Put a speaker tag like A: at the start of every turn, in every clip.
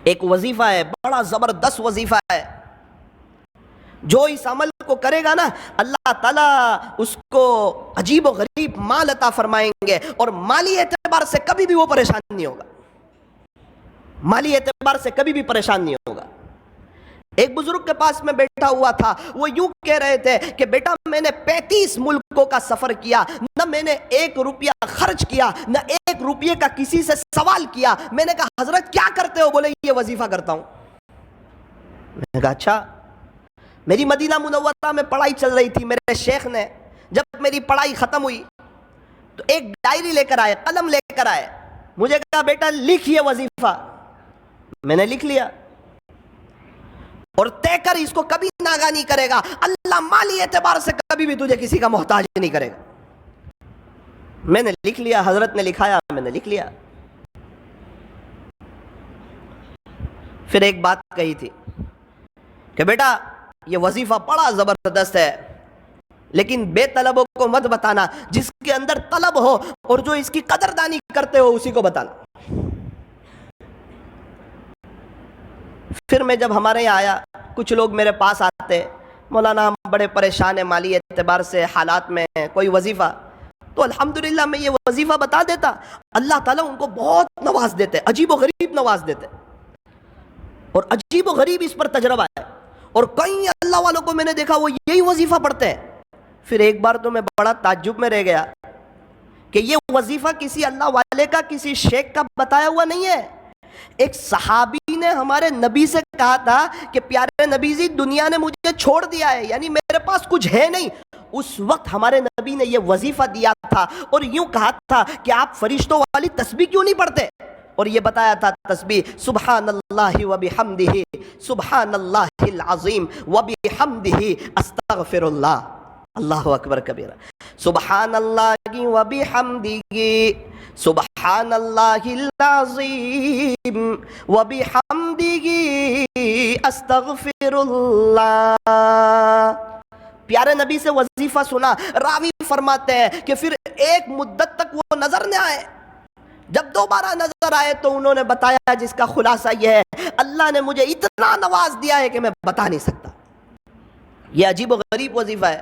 A: ایک وظیفہ ہے، بڑا زبردست وظیفہ ہے، جو اس عمل کو کرے گا نا اللہ تعالیٰ اس کو عجیب و غریب مال عطا فرمائیں گے، اور مالی اعتبار سے کبھی بھی وہ پریشان نہیں ہوگا، مالی اعتبار سے کبھی بھی پریشان نہیں ہوگا۔ ایک بزرگ کے پاس میں بیٹھا ہوا تھا، وہ یوں کہہ رہے تھے کہ بیٹا میں نے 35 ملکوں کا سفر کیا، نہ میں نے 1 روپیہ خرچ کیا، نہ 1 روپیے کا کسی سے سوال کیا۔ میں نے کہا حضرت کیا کرتے ہو؟ بولے یہ وظیفہ کرتا ہوں۔ میں نے کہا اچھا۔ میری مدینہ منورہ میں پڑھائی چل رہی تھی، میرے شیخ نے جب میری پڑھائی ختم ہوئی تو ایک ڈائری لے کر آئے، قلم لے کر آئے، مجھے کہا بیٹا لکھ یہ وظیفہ۔ میں نے لکھ لیا، اور طے کر اس کو کبھی ناغہ نہیں کرے گا، اللہ مالی اعتبار سے کبھی بھی تجھے کسی کا محتاج نہیں کرے گا۔ میں نے لکھ لیا، حضرت نے لکھایا، میں نے لکھ لیا۔ پھر ایک بات کہی تھی کہ بیٹا یہ وظیفہ بڑا زبردست ہے، لیکن بے طلبوں کو مت بتانا، جس کے اندر طلب ہو اور جو اس کی قدردانی کرتے ہو اسی کو بتانا۔ پھر میں جب ہمارے یہاں آیا، کچھ لوگ میرے پاس آتے، مولانا ہم بڑے پریشان ہیں مالی اعتبار سے، حالات میں کوئی وظیفہ، تو الحمدللہ میں یہ وظیفہ بتا دیتا، اللہ تعالیٰ ان کو بہت نواز دیتے، عجیب و غریب نواز دیتے، اور عجیب و غریب اس پر تجربہ ہے، اور کئی اللہ والوں کو میں نے دیکھا وہ یہی وظیفہ پڑھتے ہیں۔ پھر ایک بار تو میں بڑا تعجب میں رہ گیا کہ یہ وظیفہ کسی اللہ والے کا، کسی شیخ کا بتایا ہوا نہیں ہے۔ ایک صحابی نے ہمارے نبی سے کہا تھا کہ پیارے نبی جی دنیا نے مجھے چھوڑ دیا ہے، یعنی میرے پاس کچھ ہے نہیں۔ اس وقت ہمارے نبی نے یہ وظیفہ دیا تھا اور یوں کہا تھا کہ آپ فرشتوں والی تسبیح کیوں نہیں پڑھتے، اور یہ بتایا تھا تسبیح سبحان اللہ و بحمدہ، سبحان اللہ العظیم و بحمدہ استغفر اللہ، اللہ اکبر کبیرہ، سبحان اللہ و بحمدہ، سبحان اللہ العظیم و بحمدہ استغفر اللہ۔ پیارے نبی سے وظیفہ سنا، راوی فرماتے ہیں کہ پھر ایک مدت تک وہ نظر نہ آئے، جب دوبارہ نظر آئے تو انہوں نے بتایا جس کا خلاصہ یہ ہے اللہ نے مجھے اتنا نواز دیا ہے کہ میں بتا نہیں سکتا۔ یہ عجیب و غریب وظیفہ ہے۔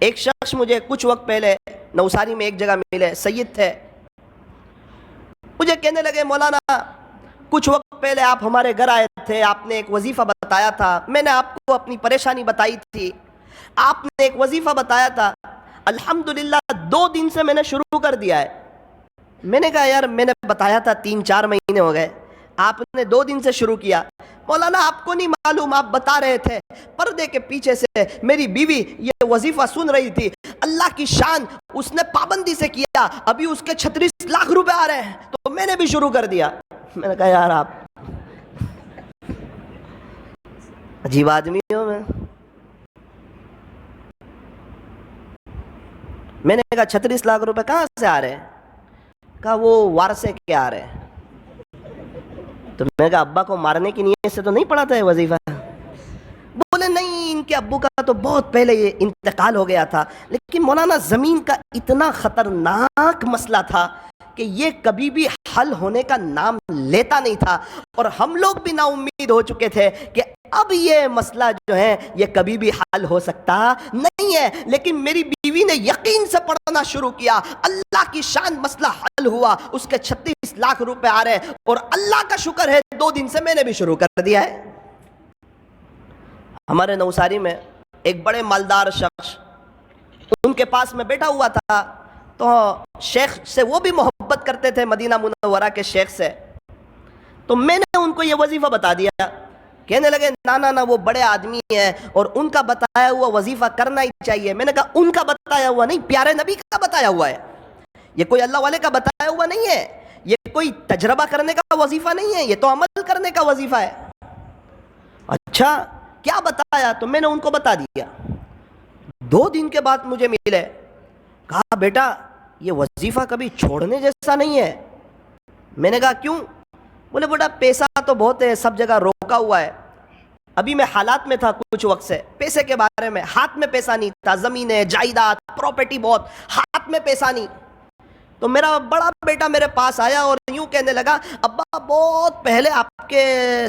A: ایک شخص مجھے کچھ وقت پہلے نوساری میں ایک جگہ ملے، سید تھے، مجھے کہنے لگے مولانا کچھ وقت پہلے آپ ہمارے گھر آئے تھے، آپ نے ایک وظیفہ بتایا تھا، میں نے آپ کو اپنی پریشانی بتائی تھی، آپ نے ایک وظیفہ بتایا تھا، الحمدللہ 2 دن سے میں نے شروع کر دیا ہے۔ میں نے کہا یار میں نے بتایا تھا 3-4 مہینے ہو گئے، آپ نے 2 دن سے شروع کیا۔ مولانا آپ کو نہیں معلوم، آپ بتا رہے تھے، پردے کے پیچھے سے میری بیوی یہ وظیفہ سن رہی تھی، اللہ کی شان اس نے پابندی سے کیا، ابھی اس کے 36 لاکھ روپے آ رہے ہیں، تو میں نے بھی شروع کر دیا۔ میں نے کہا یار آپ عجیب آدمی ہو۔ میں نے کہا 36 لاکھ روپے کہاں سے آ رہے ہیں؟ کہا وہ وارثے کے آ رہے ہیں۔ تو میں نے کہا ابا کو مارنے کی نیت سے تو نہیں پڑھا تھا یہ وظیفہ؟ بولے نہیں، ان کے ابو کا تو بہت پہلے یہ انتقال ہو گیا تھا، لیکن مولانا زمین کا اتنا خطرناک مسئلہ تھا کہ یہ کبھی بھی حل ہونے کا نام لیتا نہیں تھا، اور ہم لوگ بھی نا امید ہو چکے تھے کہ اب یہ مسئلہ جو ہے یہ کبھی بھی حل ہو سکتا نہیں ہے، لیکن میری بیوی نے یقین سے پڑھنا شروع کیا، اللہ کی شان مسئلہ حل ہوا، اس کے 36 لاکھ روپے آ رہے، اور اللہ کا شکر ہے 2 دن سے میں نے بھی شروع کر دیا ہے۔ ہمارے نوساری میں ایک بڑے مالدار شخص، ان کے پاس میں بیٹھا ہوا تھا، تو شیخ سے وہ بھی محبت کرتے تھے، مدینہ منورہ کے شیخ سے، تو میں نے ان کو یہ وظیفہ بتا دیا۔ کہنے لگے نا وہ بڑے آدمی ہیں اور ان کا بتایا ہوا وظیفہ کرنا ہی چاہیے۔ میں نے کہا ان کا بتایا ہوا نہیں، پیارے نبی کا بتایا ہوا ہے، یہ کوئی اللہ والے کا بتایا ہوا نہیں ہے، یہ کوئی تجربہ کرنے کا وظیفہ نہیں ہے، یہ تو عمل کرنے کا وظیفہ ہے۔ اچھا کیا بتایا؟ تو میں نے ان کو بتا دیا۔ 2 دن کے بعد مجھے ملے، کہا بیٹا یہ وظیفہ کبھی چھوڑنے جیسا نہیں ہے۔ میں نے کہا کیوں؟ بولے بیٹا پیسہ تو بہت ہے، سب جگہ روکا ہوا ہے، ابھی میں حالات میں تھا کچھ وقت سے، پیسے کے بارے میں ہاتھ میں پیسہ نہیں تھا، زمینیں جائیداد پراپرٹی بہت، ہاتھ میں پیسہ نہیں، تو میرا بڑا بیٹا میرے پاس آیا اور یوں کہنے لگا ابا بہت پہلے آپ کے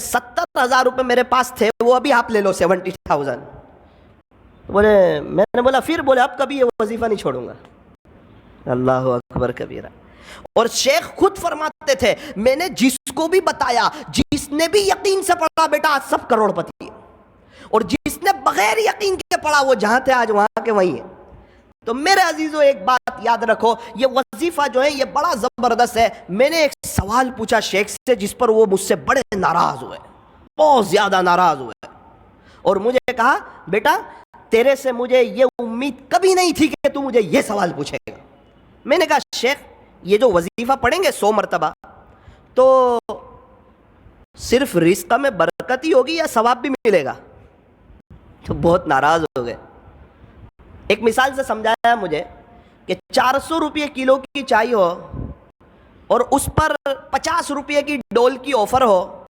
A: 70,000 روپے میرے پاس تھے، وہ ابھی آپ لے لو 70,000۔ بولے میں نے بولا پھر؟ بولے اب کبھی یہ وظیفہ نہیں چھوڑوں گا۔ اللہ اکبر کبیرہ۔ اور شیخ خود فرماتے تھے میں نے جس کو بھی بتایا، جس نے بھی یقین سے پڑھا بیٹا آج سب کروڑ پتی ہے، اور جس نے بغیر یقین کے پڑھا وہ جہاں تھے آج وہاں کے وہیں ہیں۔ تو میرے عزیزو ایک بات یاد رکھو، یہ وظیفہ جو ہے یہ بڑا زبردست ہے۔ میں نے ایک سوال پوچھا شیخ سے جس پر وہ مجھ سے بڑے ناراض ہوئے، بہت زیادہ ناراض ہوئے، اور مجھے کہا بیٹا تیرے سے مجھے یہ امید کبھی نہیں تھی کہ تو مجھے یہ سوال پوچھے گا۔ میں نے کہا شیخ یہ جو وظیفہ پڑھیں گے 100 مرتبہ تو صرف رزق میں برکت ہی ہوگی یا ثواب بھی ملے گا؟ تو بہت ناراض ہو گئے۔ ایک مثال سے سمجھایا مجھے کہ 400 روپے کلو کی چائے ہو اور اس پر 50 روپے کی ڈول کی آفر ہو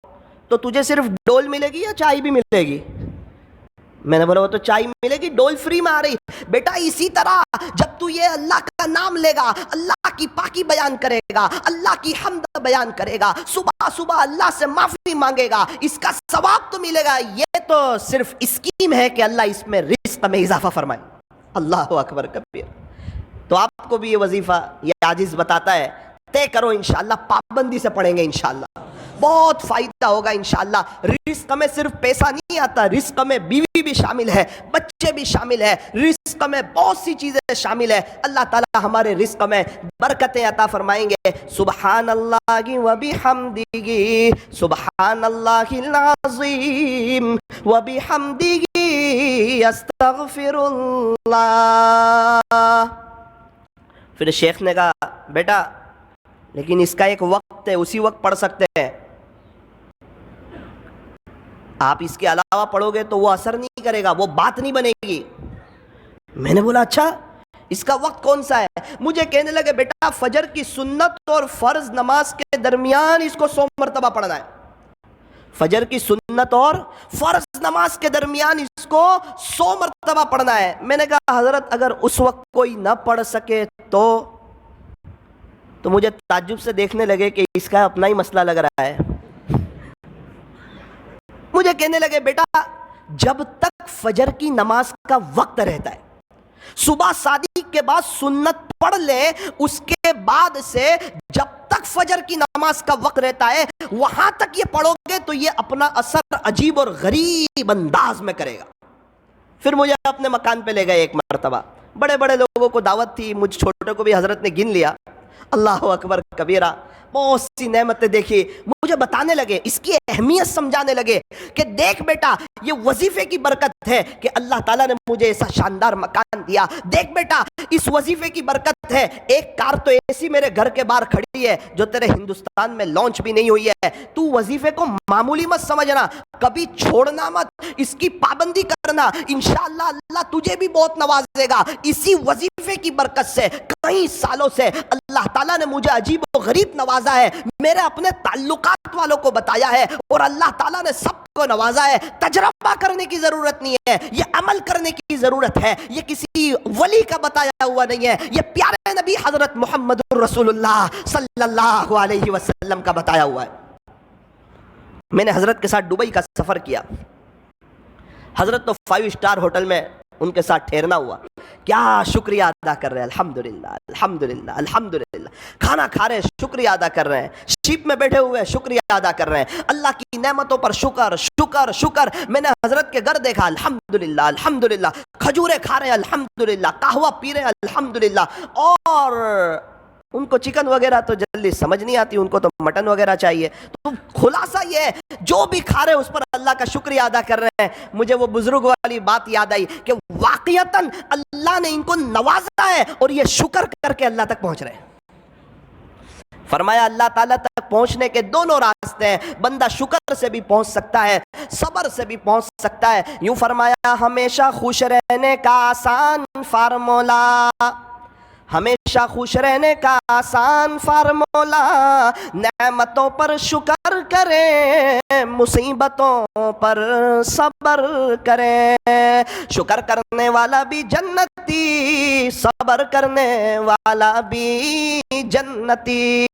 A: تو تجھے صرف ڈول ملے گی یا چائے بھی ملے گی؟ میں نے بولا وہ تو چائے ملے گی، ڈول فری میں آ رہی۔ بیٹا اسی طرح جب تو یہ اللہ کا نام لے گا، اللہ کی پاکی بیان کرے گا، اللہ کی حمد بیان کرے گا، صبح صبح اللہ سے معافی مانگے گا، اس کا ثواب تو ملے گا۔ یہ تو صرف اسکیم ہے کہ اللہ اس میں رزق میں اضافہ فرمائے۔ اللہ اکبر کبیر۔ تو آپ کو بھی یہ وظیفہ یہ عاجز بتاتا ہے، طے کرو انشاءاللہ، پابندی سے پڑھیں گے انشاءاللہ، بہت فائدہ ہوگا انشاءاللہ۔ رزق میں صرف پیسہ نہیں آتا، رزق میں بیوی بھی شامل ہے، بچے بھی شامل ہے، رزق میں بہت سی چیزیں شامل ہے۔ اللہ تعالی ہمارے رزق میں برکتیں عطا فرمائیں گے۔ سبحان اللہ و بحمدہ، سبحان اللہ العظیم و بحمدہ، استغفر اللہ۔ پھر شیخ نے کہا بیٹا لیکن اس کا ایک وقت ہے، اسی وقت پڑھ سکتے ہیں، آپ اس کے علاوہ پڑھو گے تو وہ اثر نہیں کرے گا، وہ بات نہیں بنے گی۔ میں نے بولا اچھا اس کا وقت کون سا ہے؟ مجھے کہنے لگے بیٹا فجر کی سنت اور فرض نماز کے درمیان اس کو 100 مرتبہ پڑھنا ہے، فجر کی سنت اور فرض نماز کے درمیان اس کو 100 مرتبہ پڑھنا ہے۔ میں نے کہا حضرت اگر اس وقت کوئی نہ پڑھ سکے تو مجھے تعجب سے دیکھنے لگے کہ اس کا اپنا ہی مسئلہ لگ رہا ہے۔ مجھے کہنے لگے بیٹا جب تک فجر کی نماز کا وقت رہتا ہے، صبح صادق کے بعد سنت پڑھ لیں، اس کے بعد سے جب تک فجر کی نماز کا وقت رہتا ہے وہاں تک یہ پڑھو گے تو یہ اپنا اثر عجیب اور غریب انداز میں کرے گا۔ پھر مجھے اپنے مکان پہ لے گئے ایک مرتبہ، بڑے بڑے لوگوں کو دعوت تھی، مجھ چھوٹے کو بھی حضرت نے گن لیا۔ اللہ اکبر کبیرہ، بہت سی نعمتیں دیکھی، مجھے بتانے لگے، اس کی اہمیت سمجھانے لگے کہ دیکھ بیٹا یہ وظیفے کی برکت ہے کہ اللہ تعالیٰ نے مجھے ایسا شاندار مکان دیا، دیکھ بیٹا اس وظیفے کی برکت ہے ایک کار تو ایسی میرے گھر کے باہر کھڑی ہے جو تیرے ہندوستان میں لانچ بھی نہیں ہوئی ہے۔ تو وظیفے کو معمولی مت سمجھنا، کبھی چھوڑنا مت، اس کی پابندی کرنا، انشاءاللہ اللہ تجھے بھی بہت نوازے گا۔ اسی وظیفے کی برکت سے کئی سالوں سے اللہ تعالیٰ نے مجھے عجیب و غریب نوازا ہے، میرے اپنے تعلقات والوں کو بتایا ہے اور اللہ تعالیٰ نے سب کو نوازا ہے۔ تجربہ کرنے کی ضرورت نہیں ہے، یہ عمل کرنے کی ضرورت ہے، یہ کسی ولی کا بتایا ہوا نہیں ہے، یہ پیارے نبی حضرت محمد رسول اللہ صلی اللہ علیہ وسلم کا بتایا ہوا ہے۔ میں نے حضرت کے ساتھ دبئی کا سفر کیا، حضرت تو 5 اسٹار ہوٹل میں ان کے ساتھ ٹھہرنا ہوا، کیا شکریہ ادا کر رہے ہیں، الحمدللہ الحمدللہ الحمدللہ، کھانا کھا رہے ہیں شکریہ ادا کر رہے ہیں، شپ میں بیٹھے ہوئے شکریہ ادا کر رہے ہیں، اللہ کی نعمتوں پر شکر شکر شکر۔ میں نے حضرت کے گھر دیکھا، الحمدللہ الحمدللہ، کھجورے کھا رہے ہیں الحمدللہ، قہوہ پی رہے ہیں الحمدللہ، اور ان کو چکن وغیرہ تو جلدی سمجھ نہیں آتی، ان کو تو مٹن وغیرہ چاہیے۔ تو خلاصہ یہ ہے جو بھی کھا رہے ہیں اس پر اللہ کا شکریہ ادا کر رہے ہیں۔ مجھے وہ بزرگ والی بات یاد آئی کہ واقعتاً اللہ نے ان کو نوازا ہے اور یہ شکر کر کے اللہ تک پہنچ رہے ہیں۔ فرمایا اللہ تعالیٰ تک پہنچنے کے دونوں راستے ہیں، بندہ شکر سے بھی پہنچ سکتا ہے، صبر سے بھی پہنچ سکتا ہے۔ یوں فرمایا ہمیشہ خوش رہنے کا آسان فارمولا، ہمیشہ خوش رہنے کا آسان فارمولا، نعمتوں پر شکر کریں مصیبتوں پر صبر کریں، شکر کرنے والا بھی جنتی صبر کرنے والا بھی جنتی.